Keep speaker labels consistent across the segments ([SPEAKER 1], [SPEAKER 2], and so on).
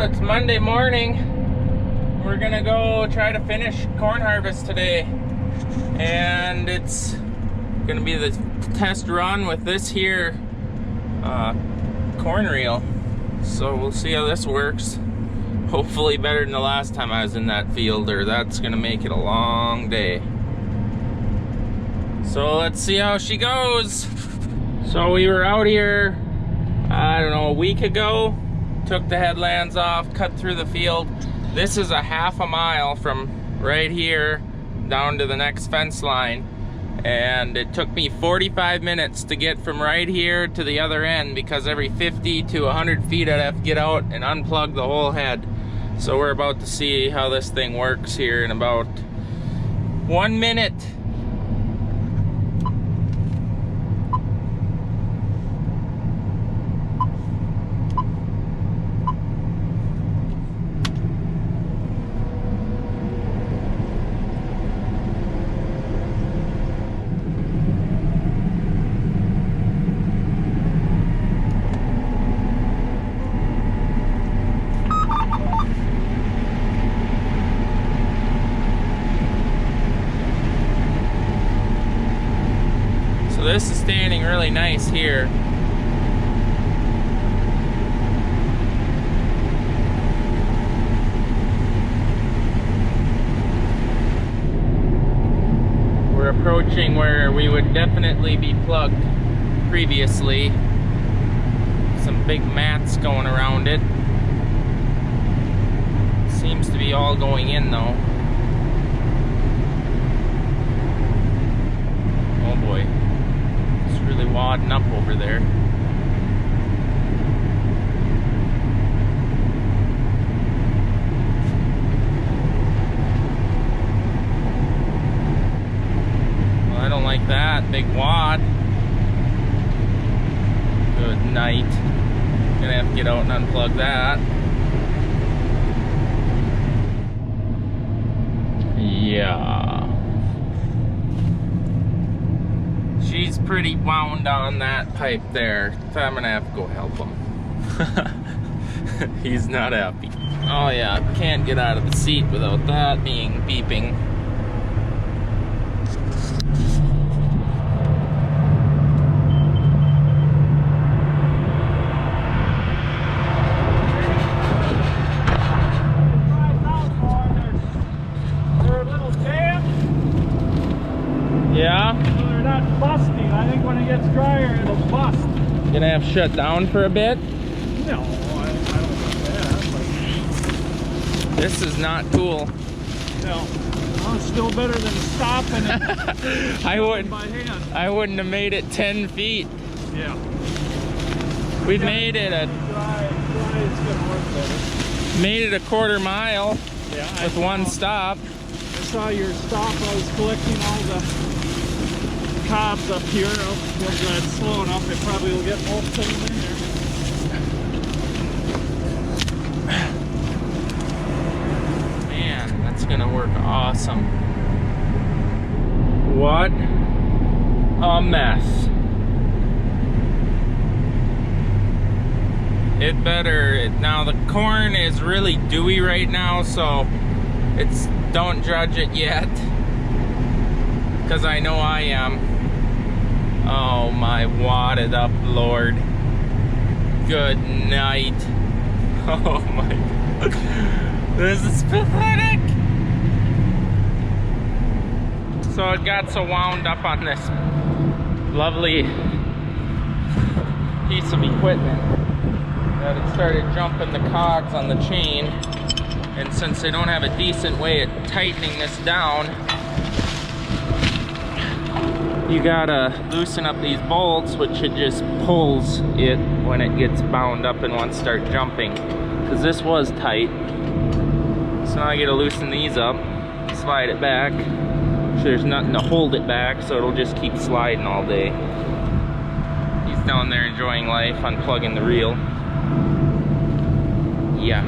[SPEAKER 1] it's Monday morning. We're gonna go try to finish corn harvest today. And it's gonna be the test run with this here corn reel. So we'll see how this works. Hopefully better than the last time I was in that field, or that's gonna make it a long day. So let's see how she goes. So we were out here, I don't know, a week ago. Took the headlands off, cut through the field. This is a half a mile from right here down to the next fence line. And it took me 45 minutes to get from right here to the other end, because every 50 to 100 feet I'd have to get out and unplug the whole head. So we're about to see how this thing works here in about 1 minute. This is standing really nice here. We're approaching where we would definitely be plugged previously. Some big mats going around it. Seems to be all going in though. Oh boy. Really wadding up over there. Well, I don't like that big wad. Good night. Gonna have to get out and unplug that. Yeah. She's pretty wound on that pipe there, so I'm gonna have to go help him. He's not happy. Oh yeah, can't get out of the seat without that being beeping.
[SPEAKER 2] They're a little damp.
[SPEAKER 1] Yeah?
[SPEAKER 2] Not busting. I think when it gets drier, it'll bust.
[SPEAKER 1] Gonna have shut down for a bit?
[SPEAKER 2] No, I don't think that. But
[SPEAKER 1] this is not cool.
[SPEAKER 2] No, well, it's still better than stopping it.
[SPEAKER 1] I wouldn't.
[SPEAKER 2] By hand.
[SPEAKER 1] I wouldn't have made it 10 feet.
[SPEAKER 2] Yeah.
[SPEAKER 1] We've made it a.
[SPEAKER 2] Dry, it's gonna work better.
[SPEAKER 1] Made it a quarter mile.
[SPEAKER 2] Yeah.
[SPEAKER 1] With one stop.
[SPEAKER 2] I saw your stop. I was collecting all the cobs up here. Was slow enough, it probably will get most of them in there.
[SPEAKER 1] Man, that's gonna work awesome. What a mess. It better, now the corn is really dewy right now, so it's, don't judge it yet, because I know I am. Oh my wadded up Lord. Good night. Oh my God. This is pathetic. So it got so wound up on this lovely piece of equipment that it started jumping the cogs on the chain. And since they don't have a decent way of tightening this down, you gotta loosen up these bolts, which it just pulls it when it gets bound up and wants to start jumping. Because this was tight. So now I gotta loosen these up, slide it back. So there's nothing to hold it back, so it'll just keep sliding all day. He's down there enjoying life, unplugging the reel. Yeah.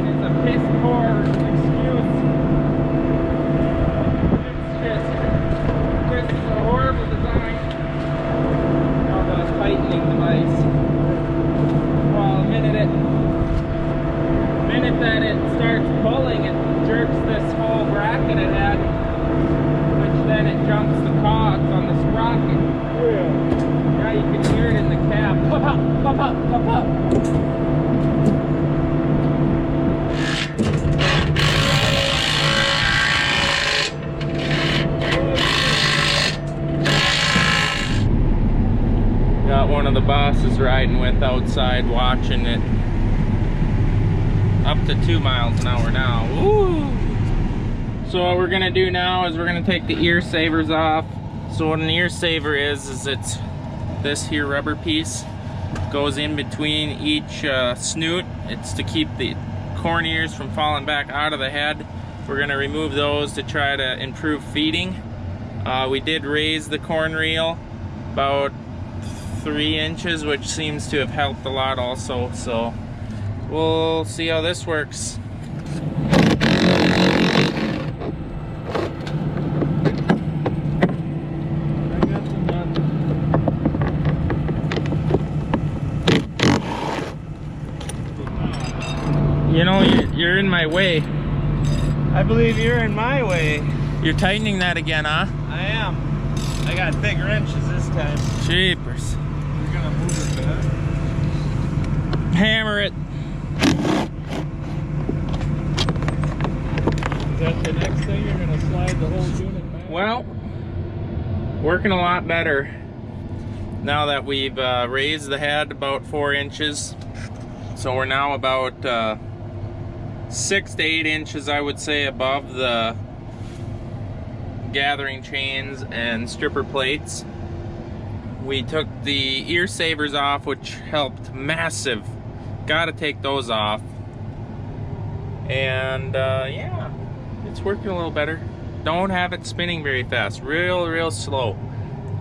[SPEAKER 1] It's a piss poor that it starts pulling, it jerks this whole bracket ahead, which then it jumps the cogs on the sprocket. Yeah, you can hear it in the cab. Pop up, pop up, pop up. Got one of the bosses riding with outside watching it. Up to 2 miles an hour now. Woo! So what we're gonna do now is we're gonna take the ear savers off. So what an ear saver is it's this here rubber piece. Goes in between each snoot. It's to keep the corn ears from falling back out of the head. We're gonna remove those to try to improve feeding. We did raise the corn reel about 3 inches, which seems to have helped a lot also. So we'll see how this works. You know, you're in my way.
[SPEAKER 2] I believe you're in my way.
[SPEAKER 1] You're tightening that again, huh?
[SPEAKER 2] I am. I got big wrenches this time.
[SPEAKER 1] Jeepers.
[SPEAKER 2] You're gonna move it back.
[SPEAKER 1] Hammer it.
[SPEAKER 2] Is that the next thing? You're gonna slide the whole unit back?
[SPEAKER 1] Well, working a lot better now that we've raised the head about 4 inches. So we're now about 6 to 8 inches, I would say, above the gathering chains and stripper plates. We took the ear savers off, which helped massive. Gotta take those off. And yeah, it's working a little better. Don't have it spinning very fast, real slow.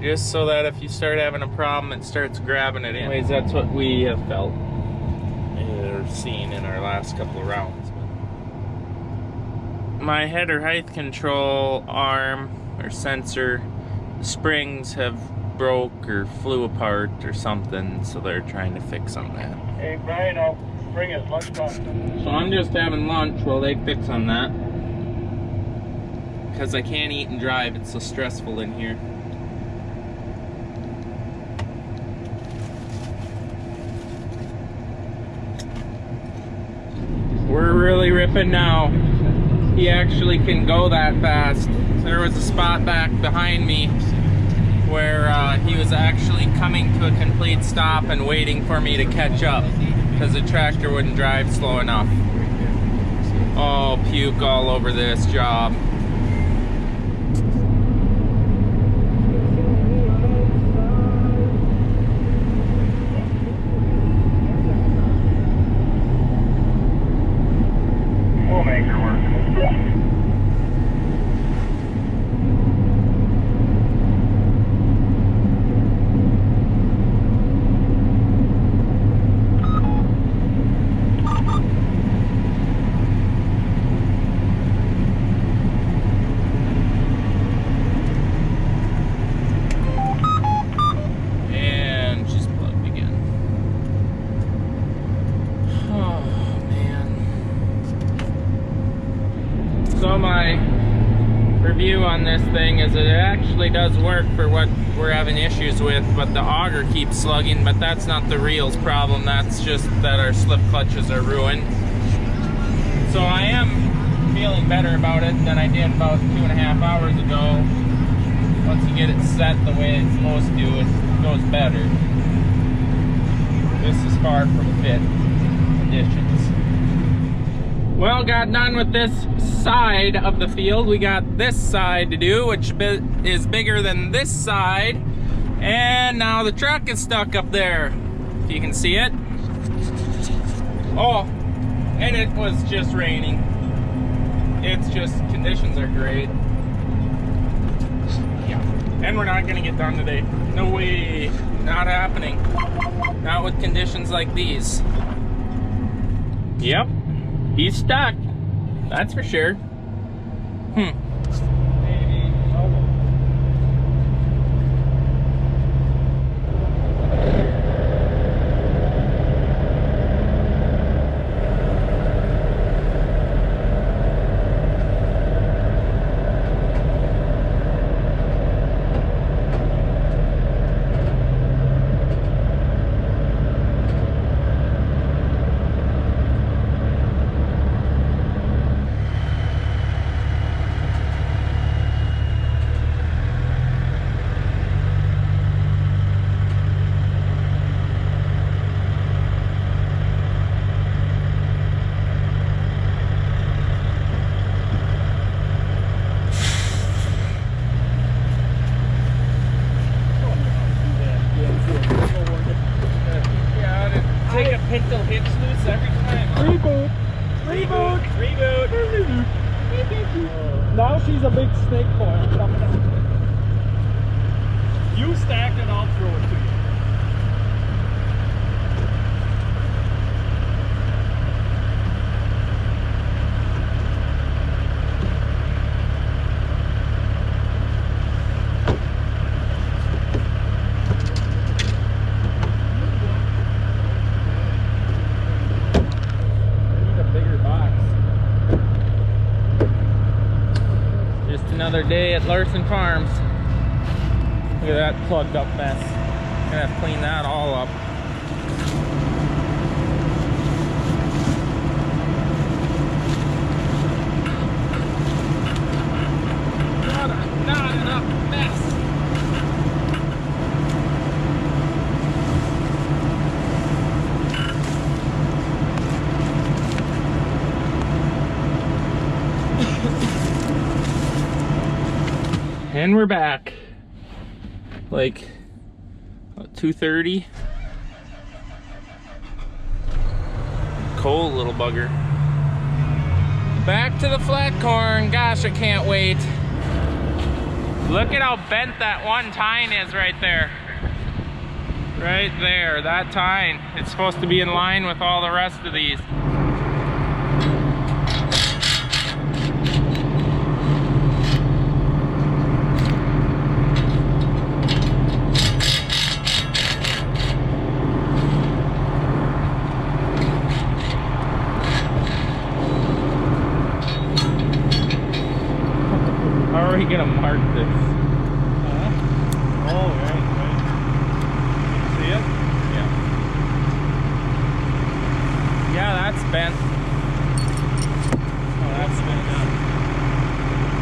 [SPEAKER 1] Just so that if you start having a problem, it starts grabbing it in. Anyways, that's what we have felt or seen in our last couple of rounds. My header height control arm or sensor, the springs have broke or flew apart or something, so they're trying to fix on that.
[SPEAKER 2] Hey Brian, I'll bring his lunchbox.
[SPEAKER 1] So I'm just having lunch while they fix on that, because I can't eat and drive. It's so stressful in here. We're really ripping now. He actually can go that fast. There was a spot back behind me where he was actually coming to a complete stop and waiting for me to catch up because the tractor wouldn't drive slow enough. Oh, puke all over this job.
[SPEAKER 2] We'll make it work.
[SPEAKER 1] So my review on this thing is it actually does work for what we're having issues with, but the auger keeps slugging, but that's not the reel's problem. That's just that our slip clutches are ruined. So I am feeling better about it than I did about 2.5 hours ago. Once you get it set the way it's supposed to, it goes better. This is far from fit conditions. Well, got done with this side of the field. We got this side to do, which is bigger than this side. And now the truck is stuck up there, if you can see it. Oh, and it was just raining. It's just, conditions are great. Yeah, and we're not gonna get done today. No way, not happening. Not with conditions like these. Yep. He's stuck, that's for sure.
[SPEAKER 2] Now she's a big snake coil coming up. You stack it, I'll throw it to you.
[SPEAKER 1] Another day at Larson Farms. Look at that plugged up mess. Gonna have to clean that all up. What a knotted up mess. And we're back. Like 2:30. Cold little bugger. Back to the flat corn. Gosh, I can't wait. Look at how bent that one tine is right there. Right there, that tine. It's supposed to be in line with all the rest of these. How are we gonna mark this?
[SPEAKER 2] Oh, right. See it?
[SPEAKER 1] Yeah. Yeah, that's bent.
[SPEAKER 2] Oh, that's bent up.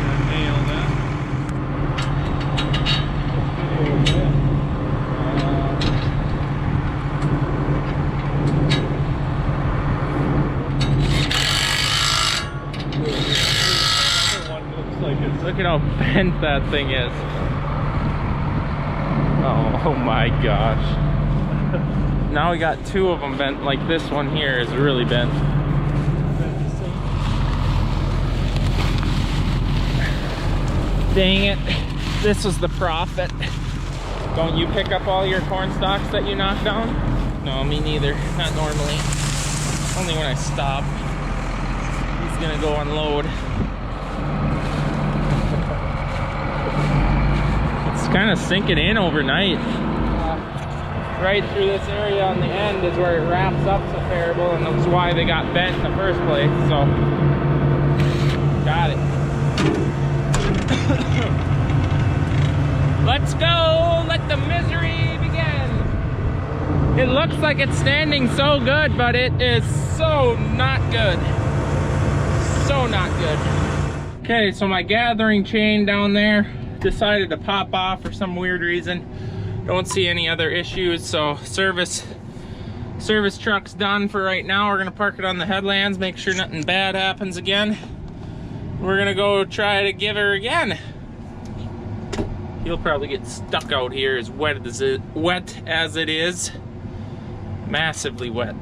[SPEAKER 2] Gotta nail that.
[SPEAKER 1] Look at how bent that thing is. Oh my gosh. Now we got two of them bent. Like this one here is really bent. Dang it. This was the profit. Don't you pick up all your corn stalks that you knock down? No, me neither. Not normally. Only when I stop. He's gonna go unload. Kind of sinking in overnight. Right through this area on the end is where it wraps up so terrible, and that's why they got bent in the first place. So got it. Let's go, let the misery begin. It looks like it's standing so good, but it is so not good. So not good. Okay, so my gathering chain down there decided to pop off for some weird reason. Don't see any other issues, so service truck's done for right now. We're gonna park it on the headlands, make sure nothing bad happens again. We're gonna go try to give her again. He'll probably get stuck out here as wet as it is. Massively wet.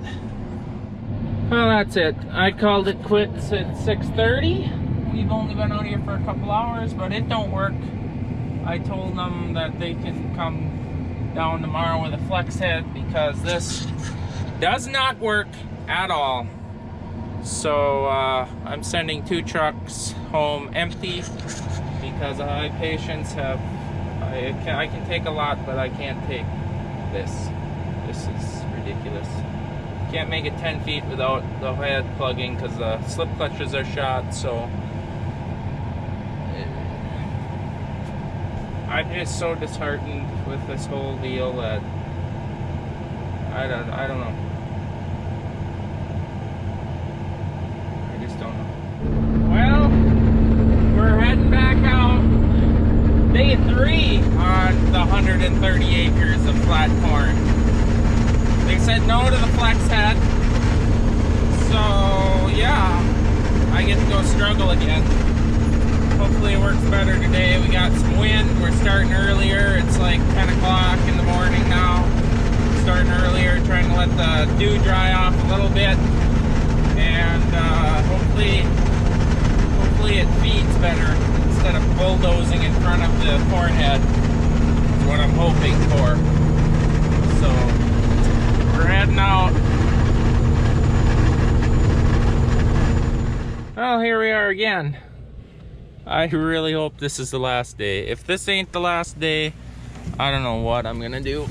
[SPEAKER 1] Well, that's it. I called it quits at 6:30. We've only been out here for a couple hours, but it don't work. I told them that they can come down tomorrow with a flex head because this does not work at all. So I'm sending 2 trucks home empty because patients have, I can take a lot, but I can't take this. This is ridiculous. Can't make it 10 feet without the head plugging because the slip clutches are shot, so I'm just so disheartened with this whole deal that I don't know. I just don't know. Well, we're heading back out. Day 3 on the 130 acres of flat corn. They said no to the flex head. So yeah, I get to go struggle again. Hopefully it works better today. We got some wind. We're starting earlier. It's like 10 o'clock in the morning now. Starting earlier, trying to let the dew dry off a little bit. And hopefully it feeds better. bulldozing in front of the corn head is what I'm hoping for. So we're heading out. Well, here we are again. I really hope this is the last day. If this ain't the last day, I don't know what I'm gonna do.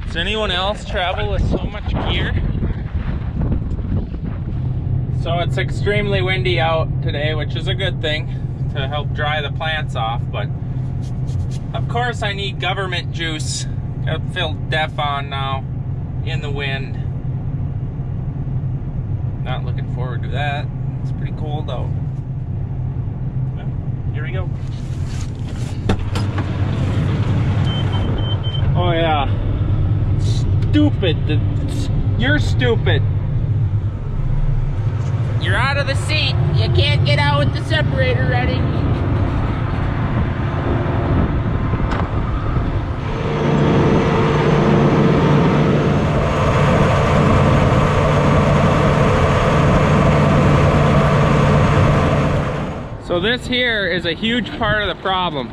[SPEAKER 1] Does anyone else travel with so much gear? So it's extremely windy out today, which is a good thing to help dry the plants off, but of course I need government juice. Got filled deaf on now in the wind. Not looking forward to that. It's pretty cold out. Well, here we go. Oh yeah. Stupid. You're stupid. You're out of the seat. You can't get out with the separator ready. So this here is a huge part of the problem.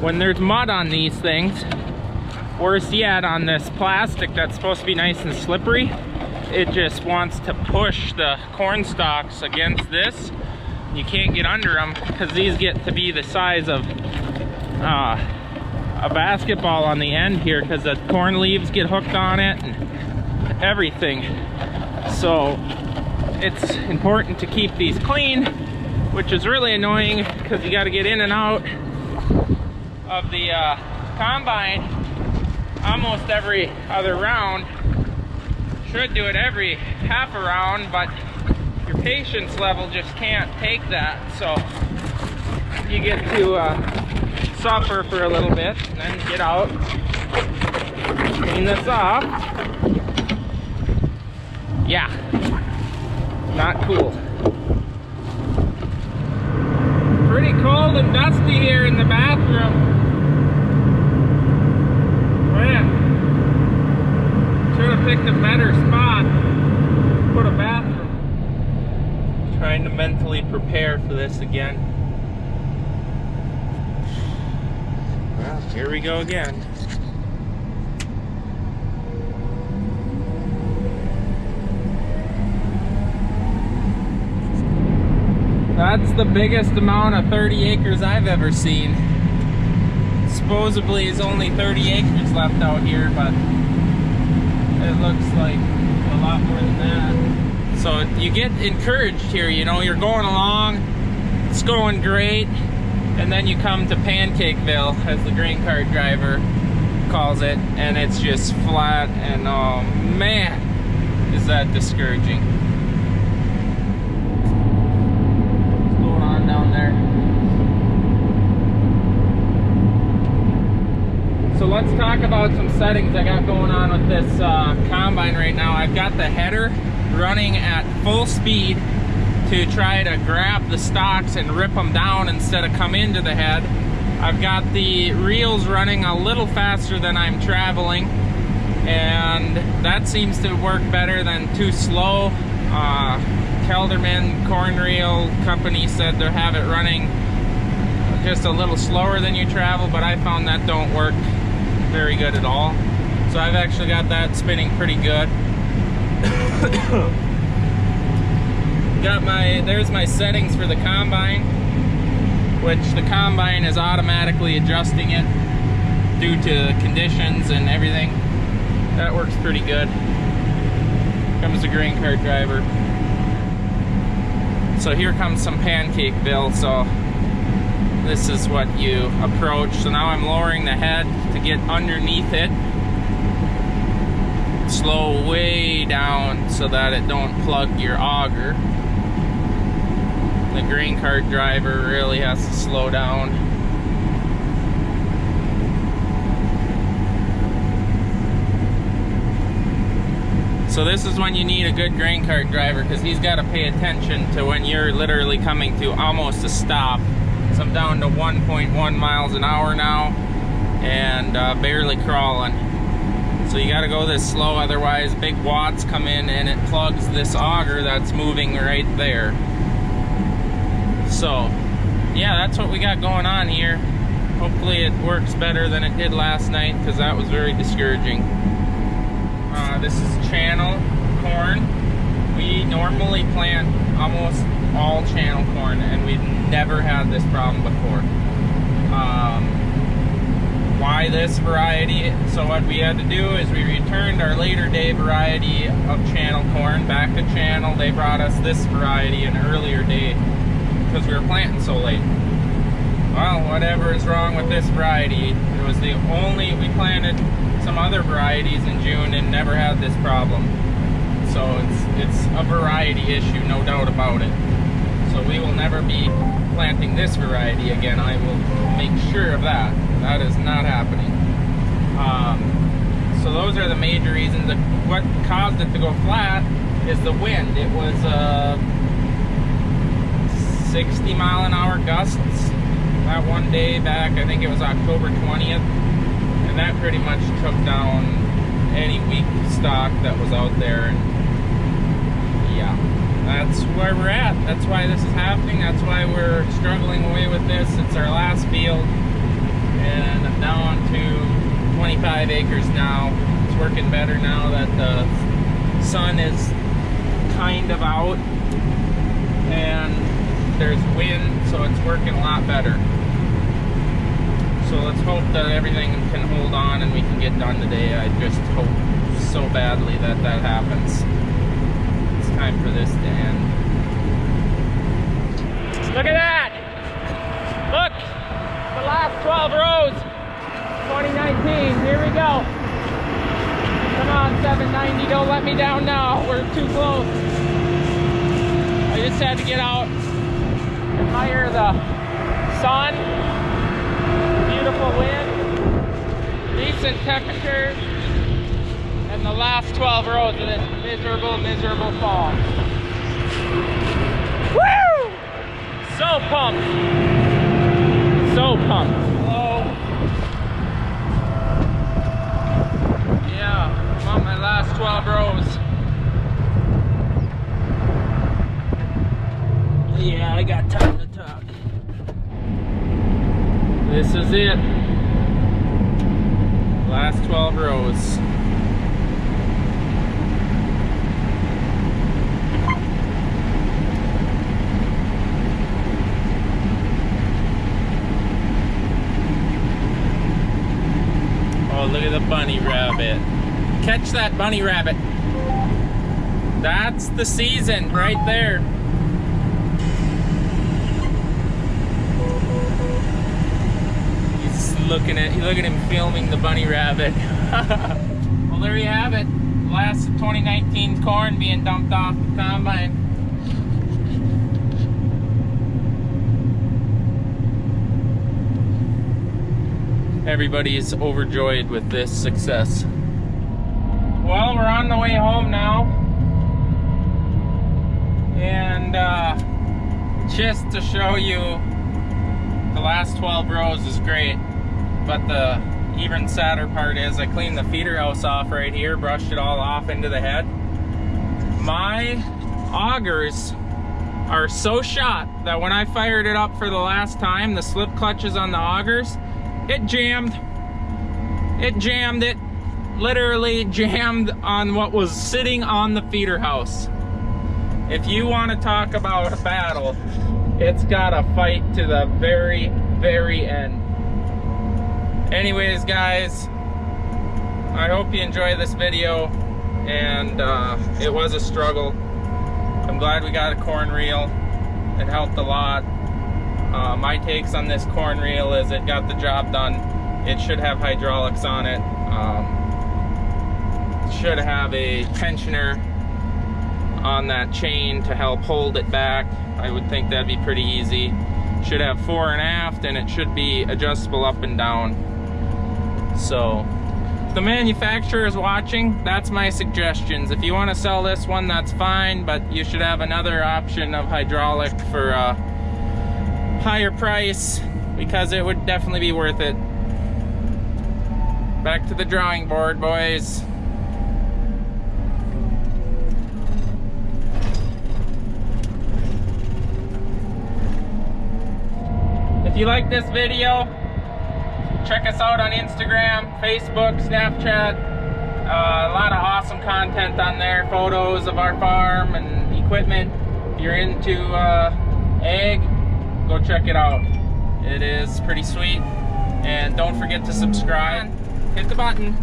[SPEAKER 1] When there's mud on these things, worse yet on this plastic that's supposed to be nice and slippery, it just wants to push the corn stalks against this. You can't get under them because these get to be the size of a basketball on the end here because the corn leaves get hooked on it and everything. So it's important to keep these clean, which is really annoying because you got to get in and out of the combine almost every other round. Should do it every half a round, but your patience level just can't take that, so you get to suffer for a little bit and then get out, clean this off. Yeah, not cool. Pretty cold and dusty here in the bathroom. Man, should have picked a better spot. Put a bathroom. Trying to mentally prepare for this again. Well, here we go again. That's the biggest amount of 30 acres I've ever seen. Supposedly there's only 30 acres left out here, but it looks like a lot more than that. So you get encouraged here, you know, you're going along, it's going great, and then you come to Pancakeville, as the grain cart driver calls it, and it's just flat, and oh man, is that discouraging. What's going on down there? So let's talk about some settings I got going on with this combine right now. I've got the header running at full speed to try to grab the stalks and rip them down instead of come into the head. I've got the reels running a little faster than I'm traveling, and that seems to work better than too slow. Kelderman corn reel company said they have it running just a little slower than you travel, but I found that don't work very good at all. So I've actually got that spinning pretty good. There's my settings for the combine, which the combine is automatically adjusting it due to conditions and everything. That works pretty good. Comes the grain cart driver. So here comes some Pancakeville. So this is what you approach. So now I'm lowering the head to get underneath it. Slow way down so that it don't plug your auger. The grain cart driver really has to slow down. So this is when you need a good grain cart driver, because he's got to pay attention to when you're literally coming to almost a stop. So I'm down to 1.1 miles an hour now and barely crawling. So you gotta go this slow, otherwise big watts come in and it plugs this auger that's moving right there. So yeah, that's what we got going on here. Hopefully it works better than it did last night, because that was very discouraging. This is channel corn. We normally plant almost all channel corn, and we've never had this problem before. Why this variety? So what we had to do is we returned our later day variety of channel corn back to channel. They brought us this variety an earlier day because we were planting so late. Well, whatever is wrong with this variety, it was the only, we planted some other varieties in June and never had this problem. So it's a variety issue, no doubt about it. So we will never be planting this variety again. I will make sure of that. That is not happening. So those are the major reasons. What caused it to go flat is the wind. It was 60-mile-an-hour gusts that one day back. I think it was October 20th, and that pretty much took down any weak stock that was out there. And yeah, that's where we're at. That's why this is happening. That's why we're struggling away with this. It's our last field, and I'm down to 25 acres now. It's working better now that the sun is kind of out and there's wind, so it's working a lot better. So let's hope that everything can hold on and we can get done today. I just hope so badly that that happens. It's time for this to end. Look at that! Look! The last 12 rows, 2019, here we go. Come on, 790, don't let me down now. We're too close. I just had to get out, admire the sun, beautiful wind, decent temperatures, and the last 12 rows of this miserable, miserable fall. Woo! So pumped. So pumped. Hello. Yeah, I'm on my last 12 rows. Yeah, I got time to talk. This is it. Last 12 rows. Oh, look at the bunny rabbit. Catch that bunny rabbit. That's the season right there. Look at him filming the bunny rabbit. Well, there you have it. Last 2019 corn being dumped off the combine. Everybody is overjoyed with this success. Well, we're on the way home now. And just to show you, the last 12 rows is great. But the even sadder part is I cleaned the feeder house off right here, brushed it all off into the head. My augers are so shot that when I fired it up for the last time, the slip clutches on the augers, it jammed. It jammed. It literally jammed on what was sitting on the feeder house. If you want to talk about a battle, it's got to fight to the very, very end. Anyways, guys, I hope you enjoy this video, and it was a struggle. I'm glad we got a corn reel. It helped a lot. My takes on this corn reel is it got the job done. It should have hydraulics on it. It should have a tensioner on that chain to help hold it back. I would think that'd be pretty easy. Should have fore and aft, and it should be adjustable up and down. So, if the manufacturer is watching, that's my suggestions. If you want to sell this one, that's fine, but you should have another option of hydraulic for a higher price, because it would definitely be worth it. Back to the drawing board, boys. If you like this video, check us out on Instagram, Facebook, Snapchat. A lot of awesome content on there, photos of our farm and equipment. If you're into ag, go check it out. It is pretty sweet. And don't forget to subscribe. Hit the button,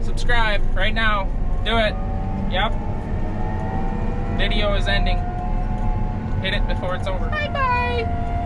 [SPEAKER 1] subscribe right now. Do it. Yep. Video is ending. Hit it before it's over. Bye bye.